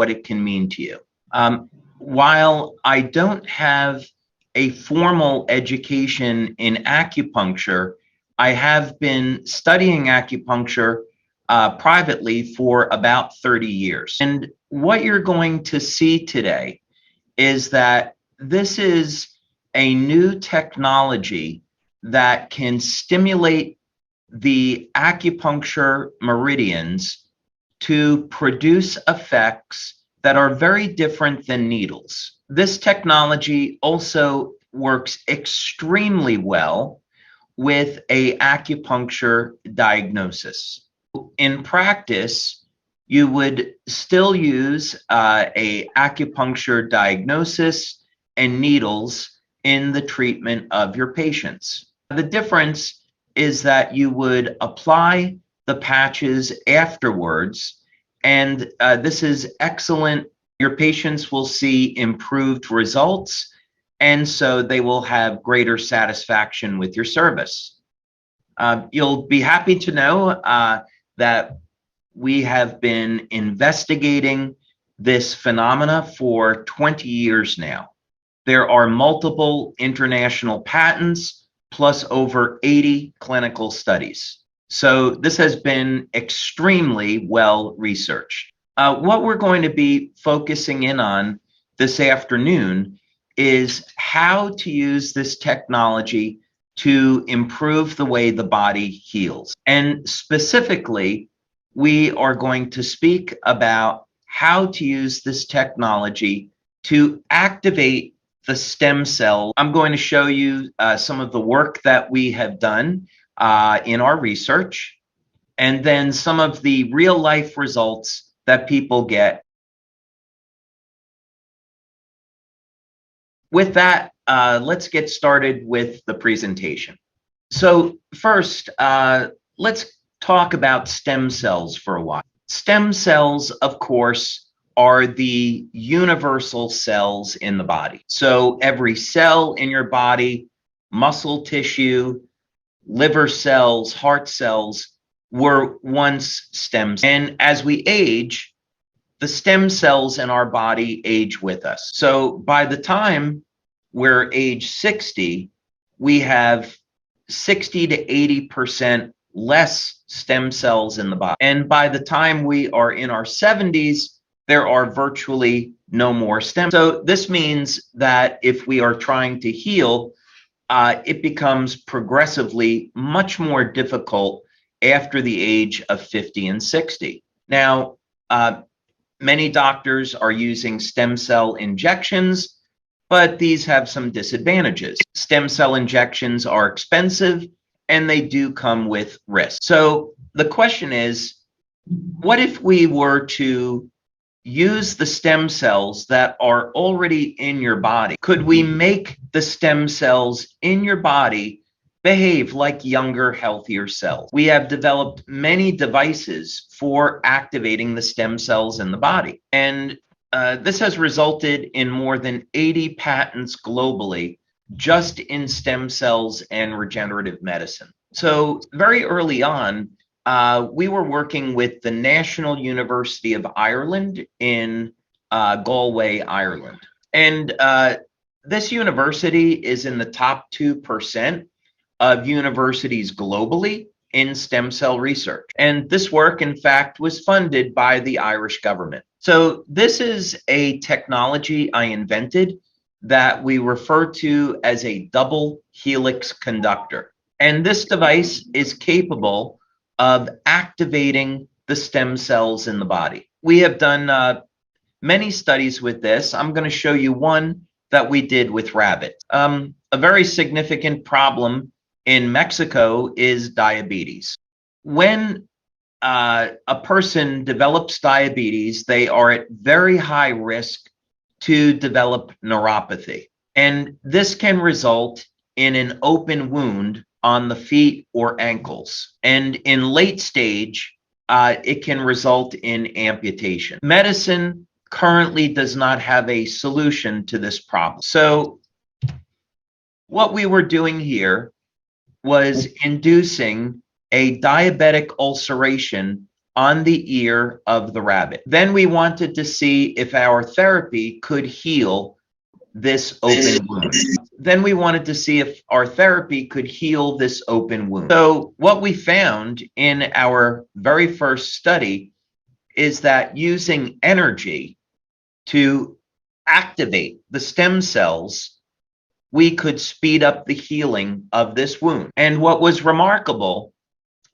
what it can mean to you. While I don't have a formal education in acupuncture, I have been studying acupuncture privately for about 30 years. And what you're going to see today is that this is a new technology that can stimulate the acupuncture meridians to produce effects that are very different than needles. This technology also works extremely well with an acupuncture diagnosis. In practice, you would still use a acupuncture diagnosis and needles in the treatment of your patients. The difference is that you would apply the patches afterwards, and this is excellent. Your patients will see improved results, and so they will have greater satisfaction with your service. You'll be happy to know that we have been investigating this phenomena for 20 years now. There are multiple international patents, plus over 80 clinical studies. So this has been extremely well researched. What we're going to be focusing in on this afternoon is how to use this technology to improve the way the body heals. And specifically, we are going to speak about how to use this technology to activate the stem cell. I'm going to show you some of the work that we have done in our research, and then some of the real life results that people get. With that, let's get started with the presentation. So first, let's talk about stem cells for a while. Stem cells, of course, are the universal cells in the body. So every cell in your body, muscle tissue, liver cells, heart cells, were once stem cells. And as we age, the stem cells in our body age with us. So by the time we're age 60, we have 60 to 80% less stem cells in the body. And by the time we are in our 70s, there are virtually no more stem cells. So this means that if we are trying to heal, it becomes progressively much more difficult after the age of 50 and 60. Now, many doctors are using stem cell injections, but these have some disadvantages. Stem cell injections are expensive, and they do come with risk. So the question is, what if we were to use the stem cells that are already in your body? Could we make the stem cells in your body behave like younger, healthier cells? We have developed many devices for activating the stem cells in the body. And this has resulted in more than 80 patents globally just in stem cells and regenerative medicine. So very early on, we were working with the National University of Ireland in Galway, Ireland. And this university is in the top 2% of universities globally in stem cell research. And this work, in fact, was funded by the Irish government. So this is a technology I invented that we refer to as a double helix conductor. And this device is capable of activating the stem cells in the body. We have done many studies with this. I'm going to show you one that we did with rabbits. A very significant problem in Mexico is diabetes. When a person develops diabetes, they are at very high risk to develop neuropathy. And this can result in an open wound on the feet or ankles. And in late stage, it can result in amputation. Medicine currently does not have a solution to this problem. So what we were doing here was inducing a diabetic ulceration on the ear of the rabbit. Then we wanted to see if our therapy could heal this open wound. Then we wanted to see if our therapy could heal this open wound. So what we found in our very first study is that using energy to activate the stem cells, we could speed up the healing of this wound. And what was remarkable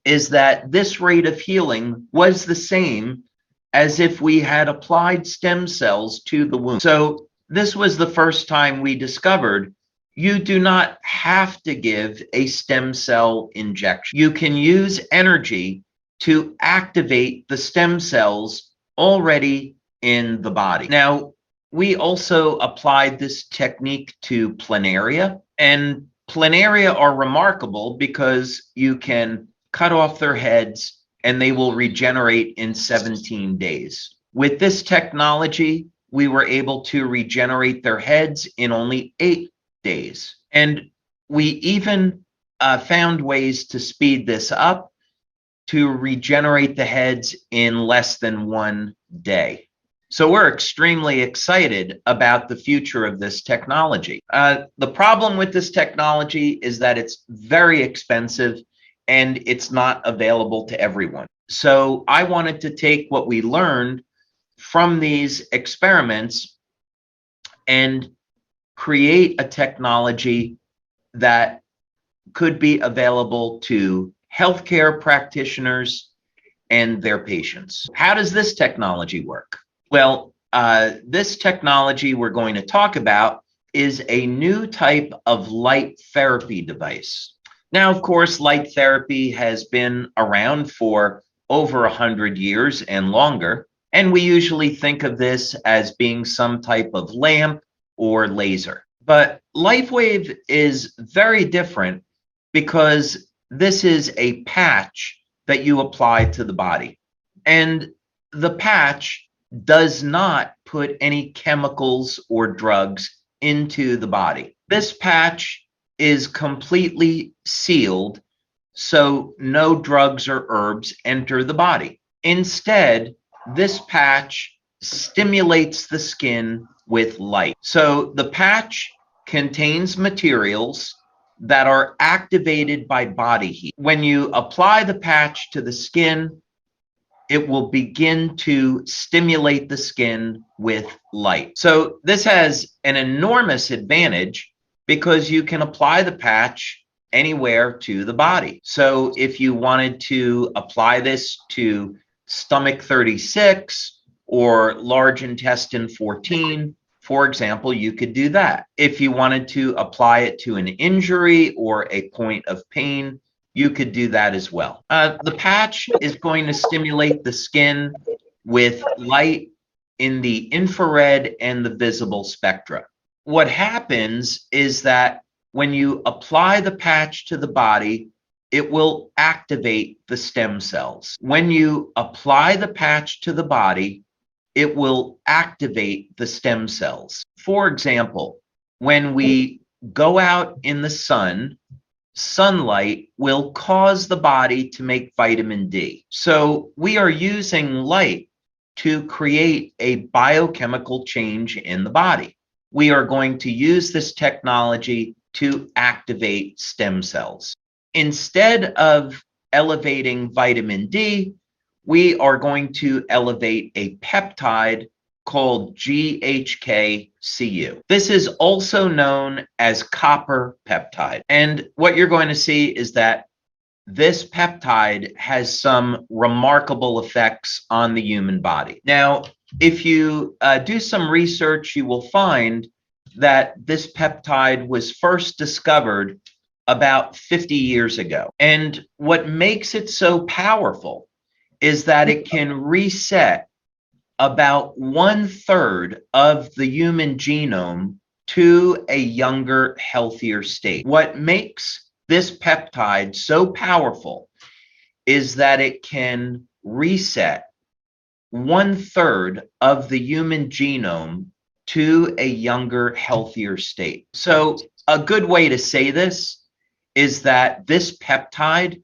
is that this rate of healing was the same as if we had applied stem cells to the wound. So this was the first time we discovered you do not have to give a stem cell injection. You can use energy to activate the stem cells already in the body. Now, we also applied this technique to planaria, and planaria are remarkable because you can cut off their heads and they will regenerate in 17 days. With this technology, we were able to regenerate their heads in only 8 days. And we even found ways to speed this up to regenerate the heads in less than 1 day. So we're extremely excited about the future of this technology. The problem with this technology is that it's very expensive and it's not available to everyone. So I wanted to take what we learned from these experiments and create a technology that could be available to healthcare practitioners and their patients. How does this technology work? Well, this technology we're going to talk about is a new type of light therapy device. Now, of course, light therapy has been around for over 100 years and longer, and we usually think of this as being some type of lamp or laser. But LIFEWAVE is very different because this is a patch that you apply to the body. And the patch does not put any chemicals or drugs into the body. This patch is completely sealed, so no drugs or herbs enter the body. Instead, this patch stimulates the skin with light. So the patch contains materials that are activated by body heat. When you apply the patch to the skin, it will begin to stimulate the skin with light. So this has an enormous advantage because you can apply the patch anywhere to the body. So if you wanted to apply this to stomach 36 or large intestine 14, for example, you could do that. If you wanted to apply it to an injury or a point of pain, you could do that as well. The patch is going to stimulate the skin with light in the infrared and the visible spectra. What happens is that when you apply the patch to the body, it will activate the stem cells. When you apply the patch to the body, it will activate the stem cells. For example, when we go out in the sun, sunlight will cause the body to make vitamin D. So we are using light to create a biochemical change in the body. We are going to use this technology to activate stem cells. Instead of elevating vitamin D, we are going to elevate a peptide called GHK-Cu. This is also known as copper peptide. And what you're going to see is that this peptide has some remarkable effects on the human body. Now, if you do some research, you will find that this peptide was first discovered about 50 years ago. And what makes it so powerful is that it can reset about 1/3 of the human genome to a younger, healthier state. What makes this peptide so powerful is that it can reset 1/3 of the human genome to a younger, healthier state. So a good way to say this is that this peptide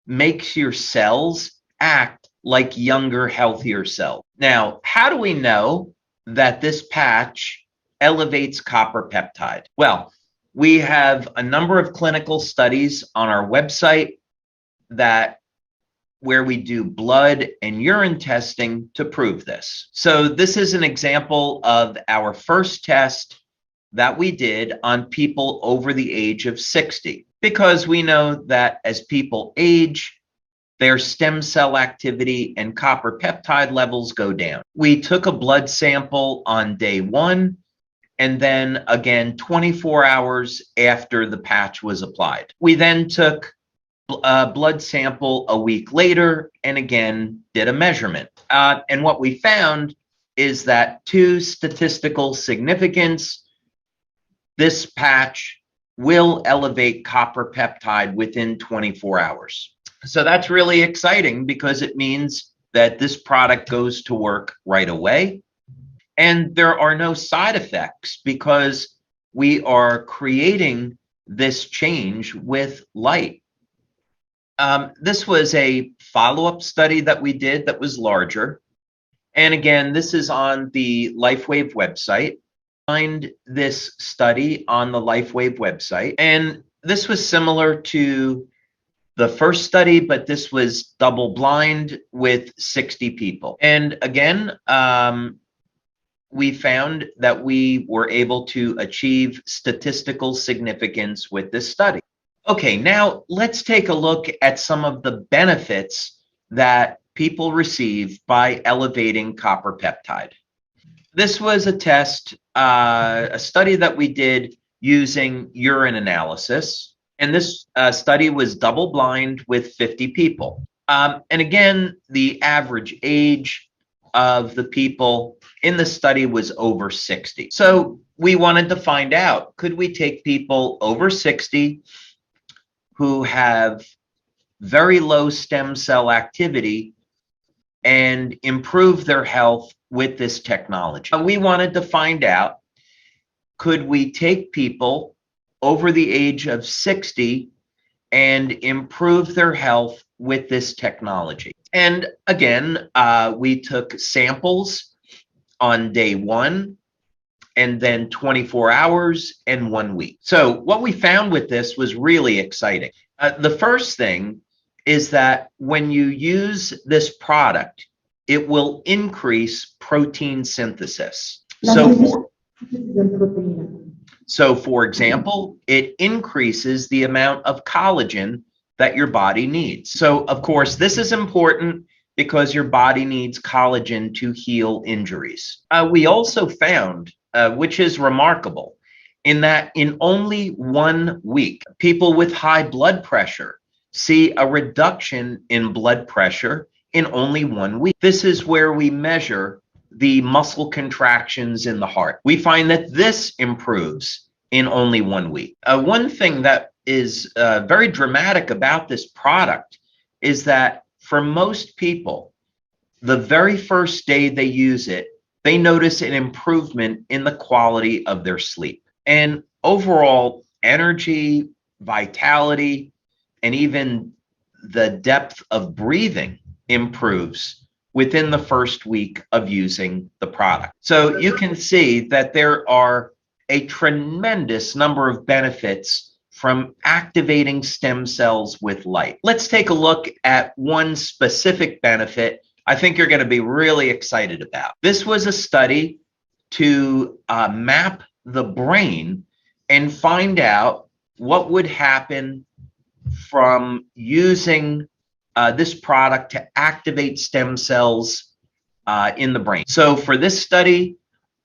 makes your cells act like younger, healthier cells. Now, how do we know that this patch elevates copper peptide? Well, we have a number of clinical studies on our website where we do blood and urine testing to prove this. So this is an example of our first test that we did on people over the age of 60, because we know that as people age, their stem cell activity and copper peptide levels go down. We took a blood sample on day 1, and then again 24 hours after the patch was applied. We then took a blood sample a week later and again did a measurement. And what we found is that to statistical significance, this patch will elevate copper peptide within 24 hours. So that's really exciting because it means that this product goes to work right away. And there are no side effects because we are creating this change with light. This was a follow-up study that we did that was larger. And again, this is on the LIFEWAVE website. Find this study on the LIFEWAVE website. And this was similar to the first study, but this was double blind with 60 people. And again, we found that we were able to achieve statistical significance with this study. Okay, now let's take a look at some of the benefits that people receive by elevating copper peptide. This was a test, a study that we did using urine analysis, and this study was double blind with 50 people. And again, the average age of the people in the study was over 60. So we wanted to find out, could we take people over 60 who have very low stem cell activity and improve their health with this technology? We wanted to find out, could we take people over the age of 60 and improve their health with this technology? And again, we took samples on day 1, and then 24 hours and 1 week. So what we found with this was really exciting. The first thing is that when you use this product, it will increase protein synthesis. So for example, it increases the amount of collagen that your body needs. So of course, this is important because your body needs collagen to heal injuries. We also found, which is remarkable, in that in only 1 week, people with high blood pressure see a reduction in blood pressure in only 1 week. This is where we measure the muscle contractions in the heart. We find that this improves in only 1 week. One thing that is very dramatic about this product is that for most people, the very first day they use it, they notice an improvement in the quality of their sleep. And overall energy, vitality, and even the depth of breathing improves within the first week of using the product. So you can see that there are a tremendous number of benefits from activating stem cells with light. Let's take a look at one specific benefit I think you're going to be really excited about. This was a study to map the brain and find out what would happen from using this product to activate stem cells in the brain. So for this study,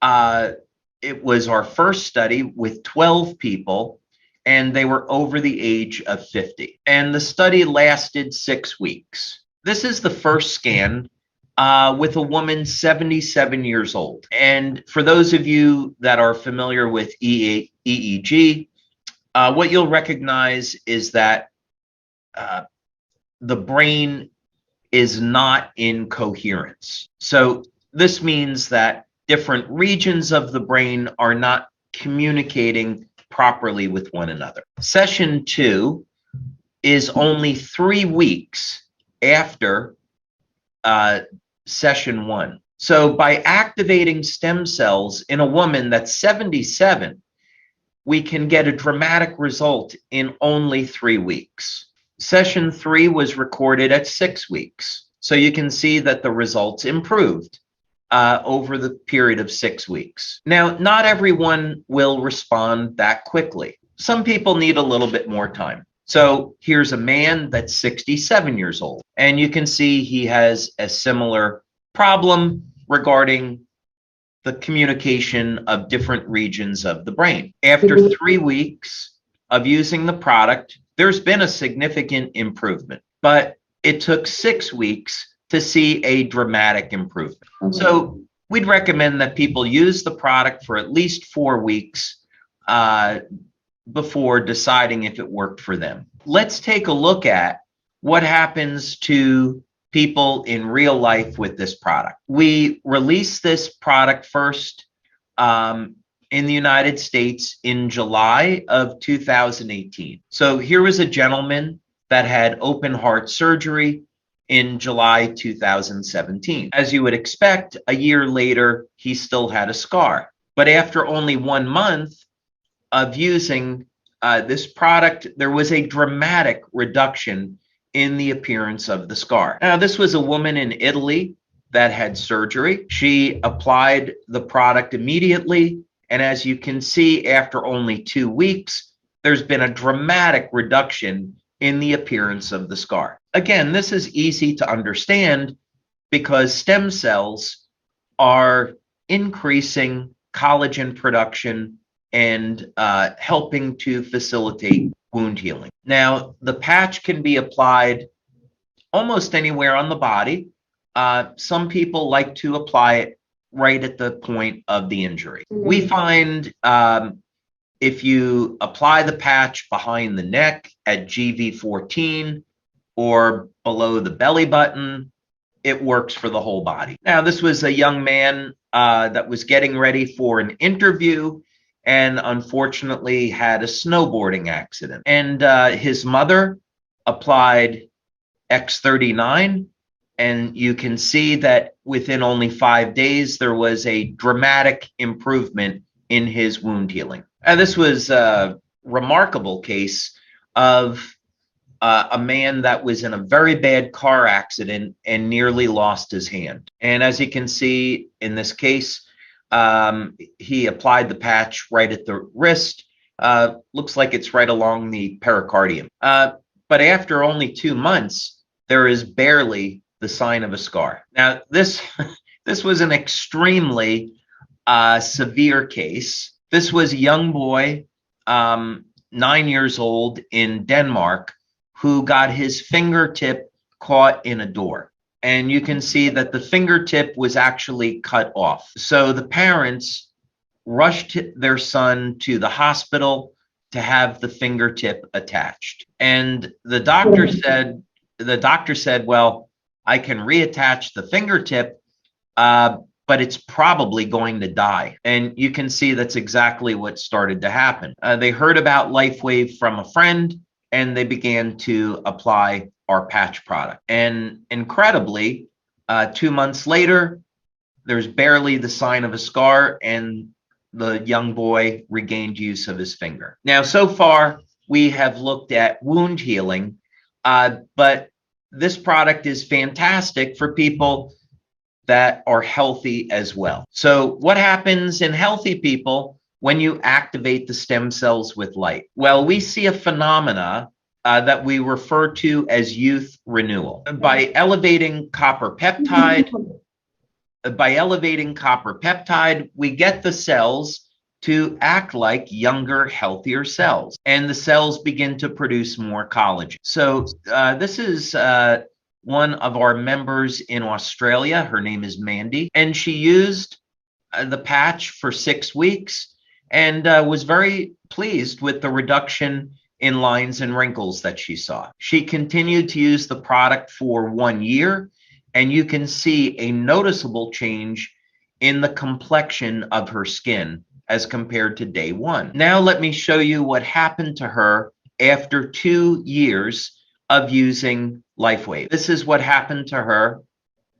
it was our first study with 12 people, and they were over the age of 50. And the study lasted 6 weeks. This is the first scan with a woman 77 years old. And for those of you that are familiar with EEG, what you'll recognize is that the brain is not in coherence. So this means that different regions of the brain are not communicating properly with one another. Session 2 is only 3 weeks after session 1. So by activating stem cells in a woman that's 77, we can get a dramatic result in only 3 weeks. Session 3 was recorded at 6 weeks. So you can see that the results improved over the period of 6 weeks. Now, not everyone will respond that quickly. Some people need a little bit more time. So here's a man that's 67 years old, and you can see he has a similar problem regarding the communication of different regions of the brain. After 3 weeks of using the product, there's been a significant improvement, but it took 6 weeks to see a dramatic improvement. So we'd recommend that people use the product for at least 4 weeks before deciding if it worked for them. Let's take a look at what happens to people in real life with this product. We released this product first in the United States in July of 2018. So here was a gentleman that had open heart surgery in July 2017. As you would expect, a year later, he still had a scar. But after only 1 month of using this product, there was a dramatic reduction in the appearance of the scar. Now, this was a woman in Italy that had surgery. She applied the product immediately, and as you can see, after only 2 weeks, there's been a dramatic reduction in the appearance of the scar. Again, this is easy to understand because stem cells are increasing collagen production and helping to facilitate wound healing. Now, the patch can be applied almost anywhere on the body. Some people like to apply it right at the point of the injury. We find if you apply the patch behind the neck at GV14 or below the belly button, it works for the whole body. Now, this was a young man that was getting ready for an interview and unfortunately had a snowboarding accident. And his mother applied X39, and you can see that within only 5 days, there was a dramatic improvement in his wound healing. This was a remarkable case of a man that was in a very bad car accident and nearly lost his hand. And as you can see in this case, he applied the patch right at the wrist. Looks like it's right along the pericardium. But after only 2 months, there is barely the sign of a scar. Now, this was an extremely severe case. This was a young boy, 9 years old in Denmark, who got his fingertip caught in a door. And you can see that the fingertip was actually cut off. So the parents rushed their son to the hospital to have the fingertip attached. And the doctor said, well, I can reattach the fingertip, but it's probably going to die. And you can see that's exactly what started to happen. They heard about LifeWave from a friend, and they began to apply our patch product. And incredibly, 2 months later, there's barely the sign of a scar, and the young boy regained use of his finger. Now, so far, we have looked at wound healing, but this product is fantastic for people that are healthy as well. So what happens in healthy people when you activate the stem cells with light? Well, we see a phenomena that we refer to as youth renewal. By elevating copper peptide, we get the cells to act like younger, healthier cells, and the cells begin to produce more collagen. So this is one of our members in Australia. Her name is Mandy, and she used the patch for 6 weeks and was very pleased with the reduction in lines and wrinkles that she saw. She continued to use the product for 1 year, and you can see a noticeable change in the complexion of her skin as compared to day one. Now let me show you what happened to her after 2 years of using LifeWave. This is what happened to her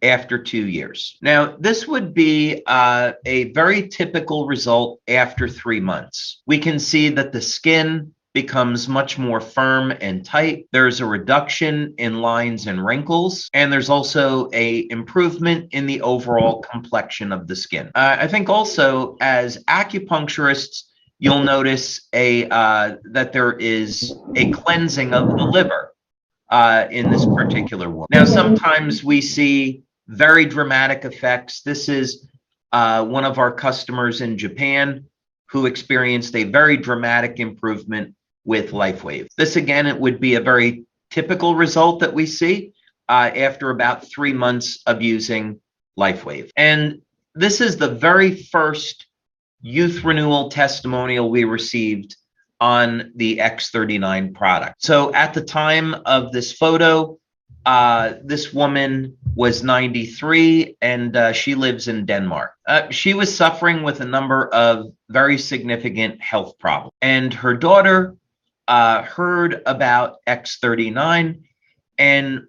after 2 years. Now, this would be a very typical result after 3 months. We can see that the skin becomes much more firm and tight. There's a reduction in lines and wrinkles, and there's also a improvement in the overall complexion of the skin. I think also as acupuncturists, you'll notice that there is a cleansing of the liver in this particular one. Now, sometimes we see very dramatic effects. This is one of our customers in Japan who experienced a very dramatic improvement with LIFEWAVE. This, again, it would be a very typical result that we see after about 3 months of using LIFEWAVE. And this is the very first youth renewal testimonial we received on the X39 product. So at the time of this photo, this woman was 93 and she lives in Denmark. She was suffering with a number of very significant health problems, and her daughter heard about X39 and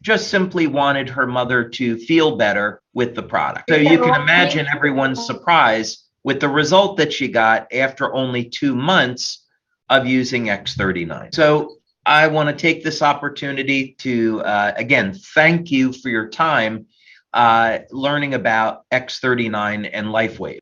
just simply wanted her mother to feel better with the product. So you can imagine everyone's surprise with the result that she got after only 2 months of using X39. So I want to take this opportunity to, again, thank you for your time learning about X39 and LIFEWAVE.